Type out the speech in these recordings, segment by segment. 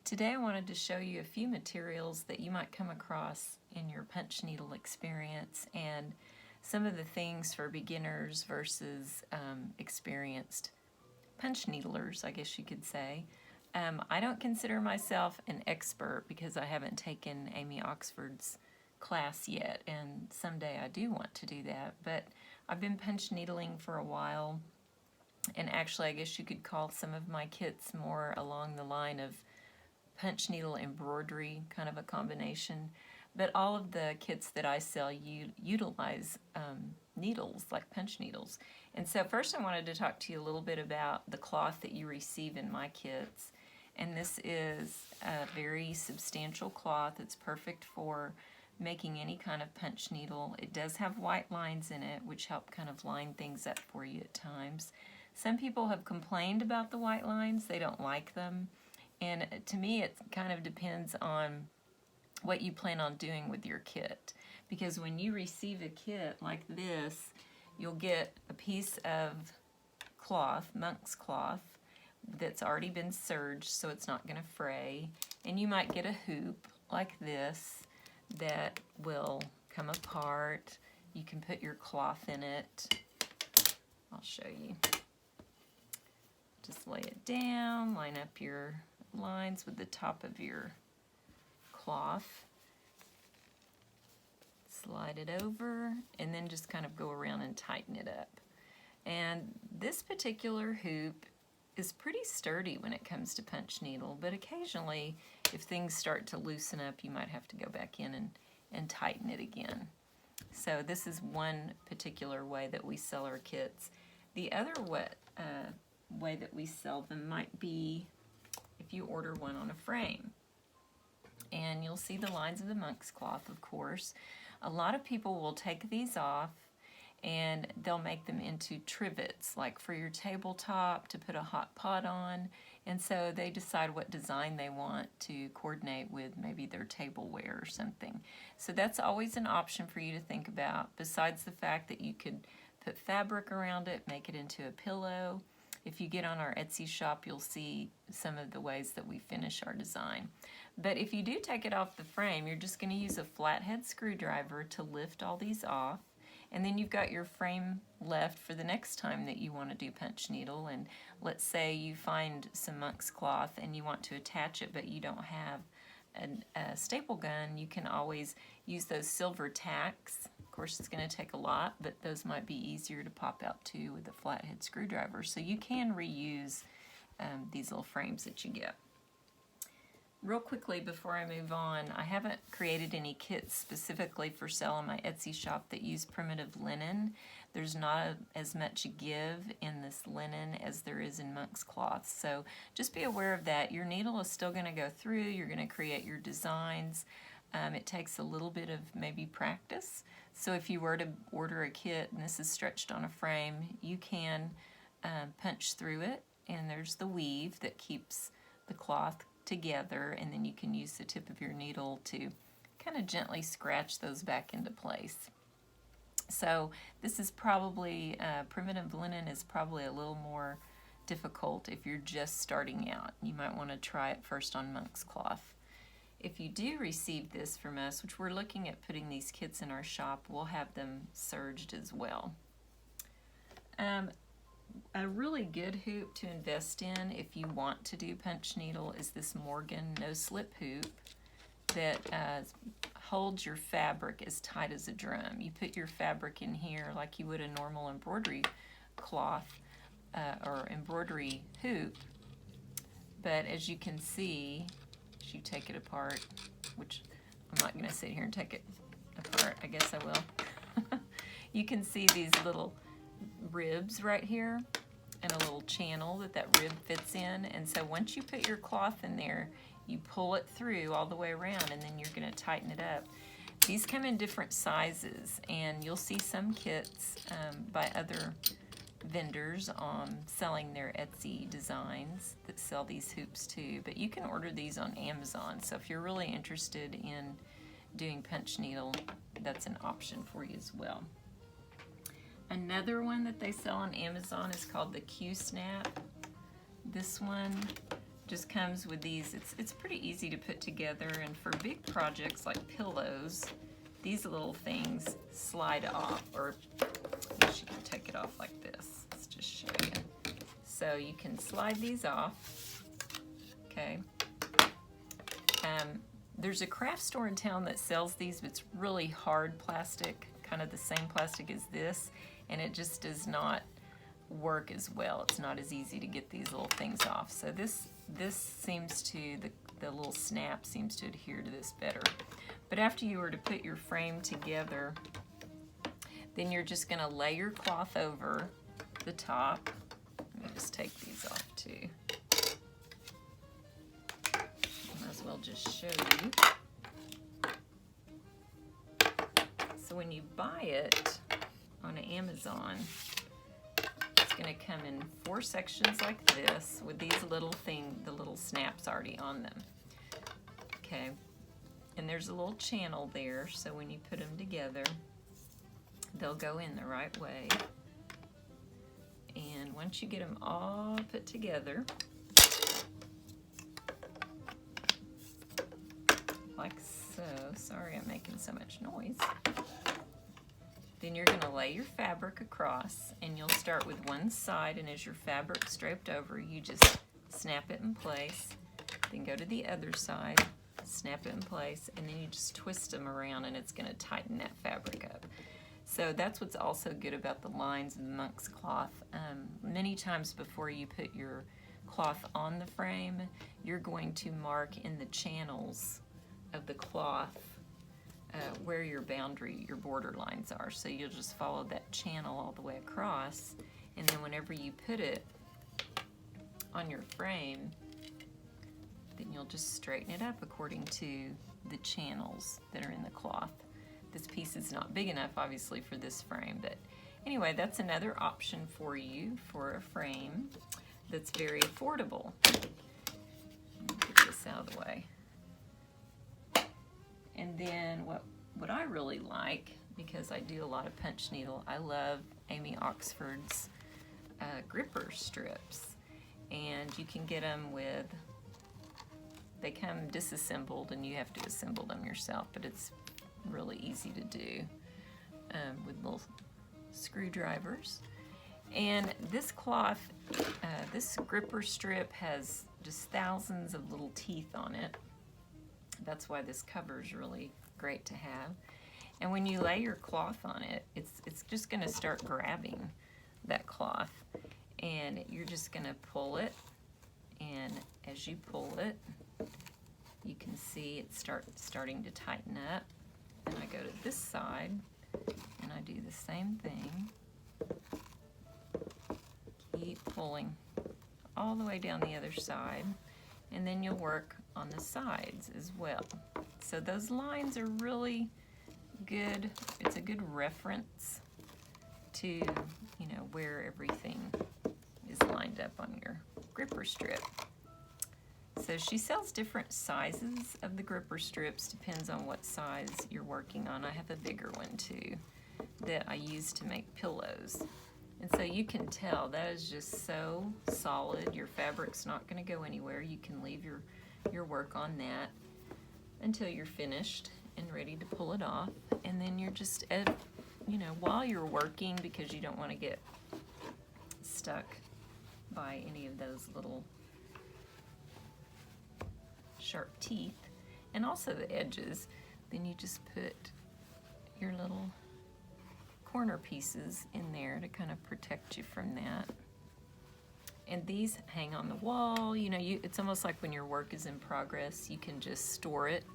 Today I wanted to show you a few materials that you might come across in your punch needle experience and some of the things for beginners versus experienced punch needlers, I guess you could say. I don't consider myself an expert because I haven't taken Amy Oxford's class yet, and someday I do want to do that, but I've been punch needling for a while, and actually I guess you could call some of my kits more along the line of punch needle embroidery, kind of a combination. But all of the kits that I sell utilize needles, like punch needles. And so first I wanted to talk to you a little bit about the cloth that you receive in my kits. And this is a very substantial cloth. It's perfect for making any kind of punch needle. It does have white lines in it, which help kind of line things up for you at times. Some people have complained about the white lines. They don't like them. And to me, it kind of depends on what you plan on doing with your kit. Because when you receive a kit like this, you'll get a piece of cloth, monk's cloth, that's already been serged so it's not going to fray. And you might get a hoop like this that will come apart. You can put your cloth in it. I'll show you. Just lay it down, line up your lines with the top of your cloth, slide it over, and then just kind of go around and tighten it up. And this particular hoop is pretty sturdy when it comes to punch needle, but occasionally if things start to loosen up, you might have to go back in and tighten it again. So this is one particular way that we sell our kits. The other way that we sell them might be if you order one on a frame. And you'll see the lines of the monk's cloth, of course. A lot of people will take these off and they'll make them into trivets, like for your tabletop to put a hot pot on. And so they decide what design they want to coordinate with maybe their tableware or something. So that's always an option for you to think about, besides the fact that you could put fabric around it, make it into a pillow. If you get on our Etsy shop, you'll see some of the ways that we finish our design. But if you do take it off the frame, you're just going to use a flathead screwdriver to lift all these off. And then you've got your frame left for the next time that you want to do punch needle. And let's say you find some monk's cloth and you want to attach it, but you don't have a staple gun. You can always use those silver tacks. Of course, it's going to take a lot, but those might be easier to pop out too with a flathead screwdriver. So you can reuse these little frames that you get. Real quickly before I move on, I haven't created any kits specifically for sale on my Etsy shop that use primitive linen. There's not as much give in this linen as there is in monk's cloth. So just be aware of that. Your needle is still going to go through. You're going to create your designs. It takes a little bit of maybe practice. So if you were to order a kit and this is stretched on a frame, you can punch through it, and there's the weave that keeps the cloth together, and then you can use the tip of your needle to kind of gently scratch those back into place. So this is probably, primitive linen is probably a little more difficult if you're just starting out. You might want to try it first on monk's cloth. If you do receive this from us, which we're looking at putting these kits in our shop, we'll have them serged as well. A really good hoop to invest in if you want to do punch needle is this Morgan no-slip hoop that holds your fabric as tight as a drum. You put your fabric in here like you would a normal embroidery cloth or embroidery hoop, but as you can see, as you take it apart, which I'm not going to sit here and take it apart, I guess I will. You can see these little ribs right here and a little channel that rib fits in, and so once you put your cloth in there, you pull it through all the way around, and then you're going to tighten it up. These come in different sizes, and you'll see some kits by other vendors selling their Etsy designs that sell these hoops too, but you can order these on Amazon. So if you're really interested in doing punch needle, that's an option for you as well. Another one that they sell on Amazon is called the Q-Snap. This one just comes with these. It's pretty easy to put together, and for big projects like pillows, these little things slide off, or I guess you can take it off like this. Let's just show you. So you can slide these off, okay? There's a craft store in town that sells these, but it's really hard plastic, kind of the same plastic as this, and it just does not work as well. It's not as easy to get these little things off. So this seems to, the little snap seems to adhere to this better. But after you were to put your frame together, then you're just gonna lay your cloth over the top. Let me just take these off too. Might as well just show you. So when you buy it on Amazon, it's gonna come in 4 sections like this with these little the little snaps already on them. Okay, and there's a little channel there, so when you put them together, they'll go in the right way. And once you get them all put together, like so, sorry I'm making so much noise, then you're going to lay your fabric across, and you'll start with one side, and as your fabric's draped over, you just snap it in place, then go to the other side, snap it in place, and then you just twist them around, and it's going to tighten that fabric up. So that's what's also good about the lines in the monk's cloth. Many times before you put your cloth on the frame, you're going to mark in the channels of the cloth where your boundary, your border lines are. So you'll just follow that channel all the way across, and then whenever you put it on your frame, then you'll just straighten it up according to the channels that are in the cloth. This piece is not big enough, obviously, for this frame, but anyway, that's another option for you for a frame that's very affordable. Let me get this out of the way. And then what I really like, because I do a lot of punch needle, I love Amy Oxford's gripper strips. And you can get them with, they come disassembled and you have to assemble them yourself, but it's really easy to do with little screwdrivers. And this cloth, this gripper strip has just thousands of little teeth on it. That's why this cover is really great to have. And when you lay your cloth on it, it's just going to start grabbing that cloth, and you're just going to pull it, and as you pull it, you can see it starting to tighten up. And I go to this side and I do the same thing. Keep pulling all the way down the other side, and then you'll work on the sides as well. So those lines are really good. It's a good reference to, you know, where everything is lined up on your gripper strip. So she sells different sizes of the gripper strips, depends on what size you're working on. I have a bigger one too that I use to make pillows. And so you can tell that is just so solid. Your fabric's not going to go anywhere. You can leave your work on that until you're finished and ready to pull it off. And then you're just, you know, while you're working, because you don't want to get stuck by any of those little sharp teeth, and also the edges, then you just put your little corner pieces in there to kind of protect you from that. And these hang on the wall. You know, it's almost like when your work is in progress, you can just store it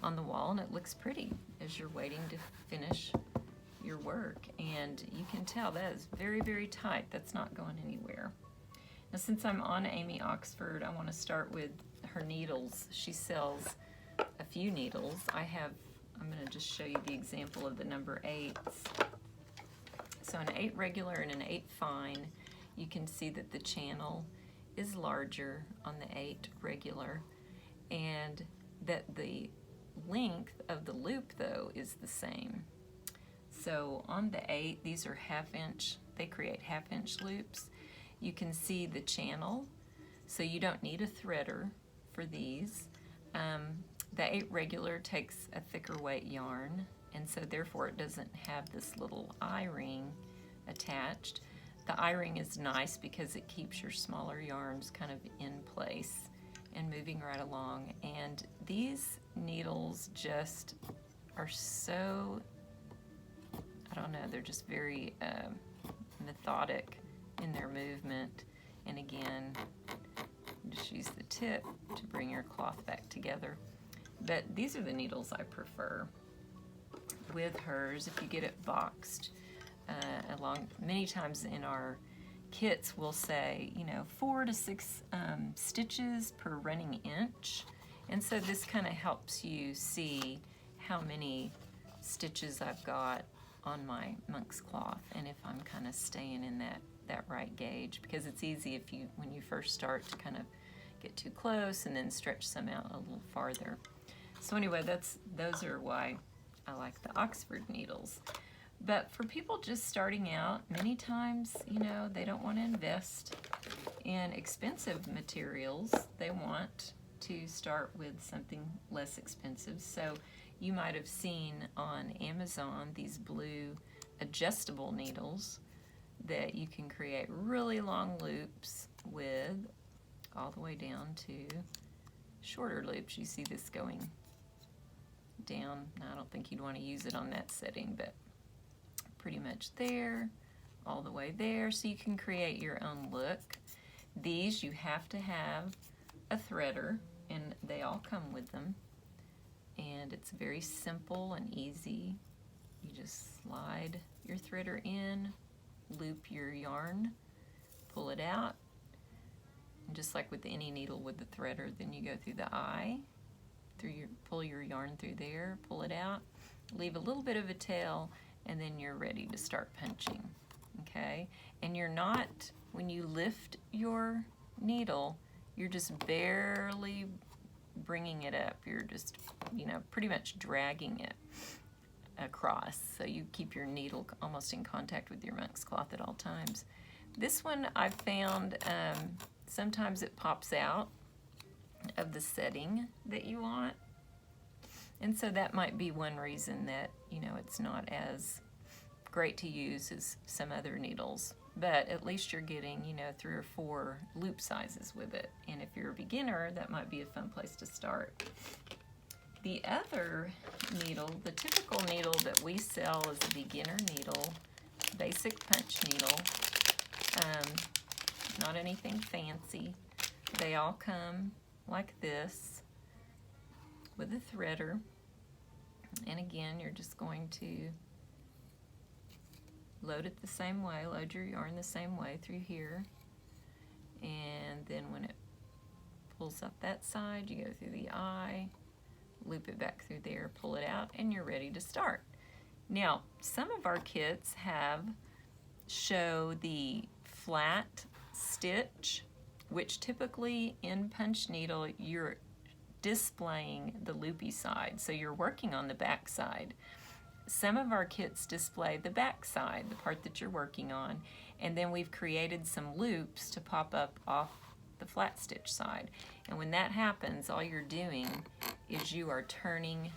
on the wall and it looks pretty as you're waiting to finish your work. And you can tell that is very, very tight. That's not going anywhere. Now, since I'm on Amy Oxford, I want to start with her needles. She sells a few needles. I'm going to just show you the example of the number 8s. So an 8 regular and an 8 fine, you can see that the channel is larger on the 8 regular, and that the length of the loop though is the same. So on the 8, these are 1/2 inch, they create 1/2 inch loops. You can see the channel. So you don't need a threader for these. The 8 regular takes a thicker weight yarn, and so therefore it doesn't have this little eye-ring attached. The eye-ring is nice because it keeps your smaller yarns kind of in place and moving right along. And these needles just are so, I don't know, they're just very methodic in their movement. And again, just use the tip to bring your cloth back together. But these are the needles I prefer with hers. If you get it boxed along, many times in our kits we'll say, 4 to 6 stitches per running inch. And so this kind of helps you see how many stitches I've got on my monk's cloth and if I'm kind of staying in that right gauge, because it's easy when you first start to kind of get too close and then stretch some out a little farther. So anyway, those are why I like the Oxford needles. But for people just starting out, many times, they don't want to invest in expensive materials. They want to start with something less expensive. So you might have seen on Amazon these blue adjustable needles that you can create really long loops with, all the way down to shorter loops. You see this going down. Now, I don't think you'd want to use it on that setting, but pretty much there, all the way there, so you can create your own look. These you have to have a threader, and they all come with them, and it's very simple and easy. You just slide your threader in, loop your yarn, pull it out, and just like with any needle with the threader, then you go through the eye, pull your yarn through there, pull it out, leave a little bit of a tail, and then you're ready to start punching, okay? And you're not, when you lift your needle, you're just barely bringing it up. You're just, pretty much dragging it across, so you keep your needle almost in contact with your monk's cloth at all times. This one I've found sometimes it pops out of the setting that you want, and so that might be one reason that it's not as great to use as some other needles, but at least you're getting 3 or 4 loop sizes with it, and if you're a beginner, that might be a fun place to start. The other needle, the typical needle that we sell is a beginner needle, basic punch needle, not anything fancy. They all come like this with a threader, and again, you're just going to load it the same way, load your yarn the same way through here, and then when it pulls up that side, you go through the eye, loop it back through there, pull it out, and you're ready to start. Now, some of our kits show the flat stitch, which typically in punch needle you're displaying the loopy side, so you're working on the back side. Some of our kits display the back side, the part that you're working on, and then we've created some loops to pop up off the flat stitch side. And when that happens, all you're doing is you are turning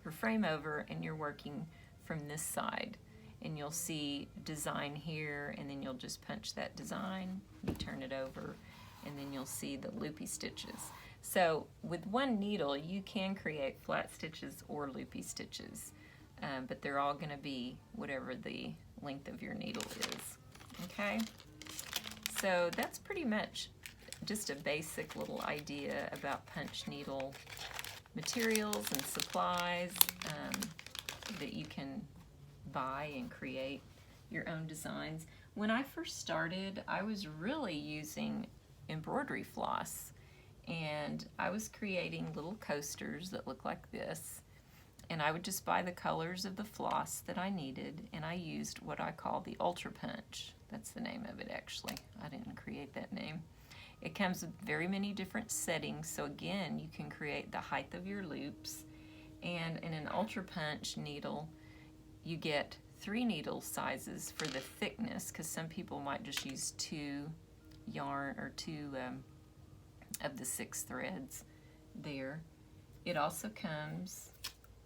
your frame over and you're working from this side. And you'll see design here, and then you'll just punch that design, you turn it over, and then you'll see the loopy stitches. So with one needle, you can create flat stitches or loopy stitches, but they're all going to be whatever the length of your needle is. Okay? So that's pretty much just a basic little idea about punch needle materials and supplies that you can buy and create your own designs. When I first started, I was really using embroidery floss, and I was creating little coasters that look like this, and I would just buy the colors of the floss that I needed, and I used what I call the Ultra Punch. That's the name of it, actually. I didn't create that name. It comes with very many different settings, so again, you can create the height of your loops, and in an Ultra Punch needle, you get 3 needle sizes for the thickness, because some people might just use 2 yarn or two of the 6 threads there. It also comes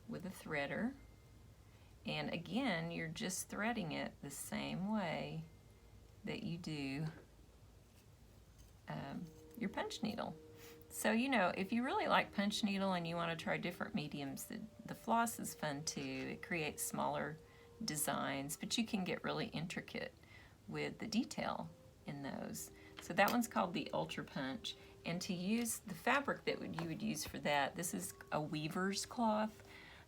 with a threader, and again, you're just threading it the same way that you do your punch needle. So, you know, if you really like punch needle and you want to try different mediums, the floss is fun too. It creates smaller designs, but you can get really intricate with the detail in those. So that one's called the Ultra Punch. And to use the fabric that you would use for that, this is a weaver's cloth.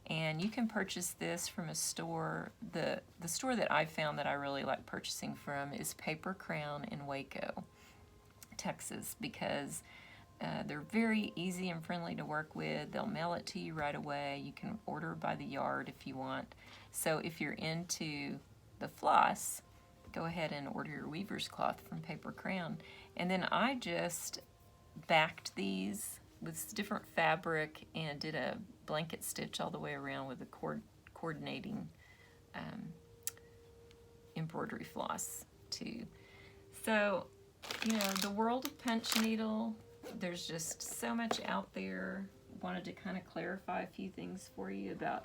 And you can purchase this from a store. The store that I found that I really like purchasing from is Paper Crown in Waco, Texas, because they're very easy and friendly to work with. They'll mail it to you right away. You can order by the yard if you want. So if you're into the floss, go ahead and order your weaver's cloth from Paper Crown. And then I just backed these with different fabric and did a blanket stitch all the way around with a coordinating embroidery floss too. So, you know, the world of punch needle, there's just so much out there. Wanted to kind of clarify a few things for you about,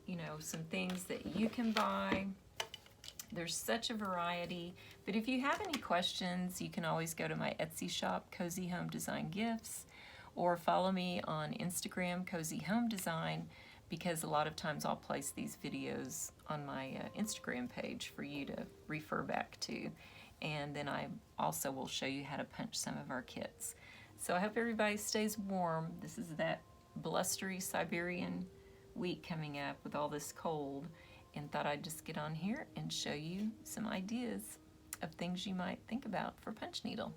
you know, some things that you can buy. There's such a variety, but if you have any questions, you can always go to my Etsy shop, Cozy Home Design Gifts, or follow me on Instagram, Cozy Home Design, because a lot of times I'll place these videos on my Instagram page for you to refer back to. And then I also will show you how to punch some of our kits. So I hope everybody stays warm. This is that blustery Siberian week coming up with all this cold, and thought I'd just get on here and show you some ideas of things you might think about for punch needle.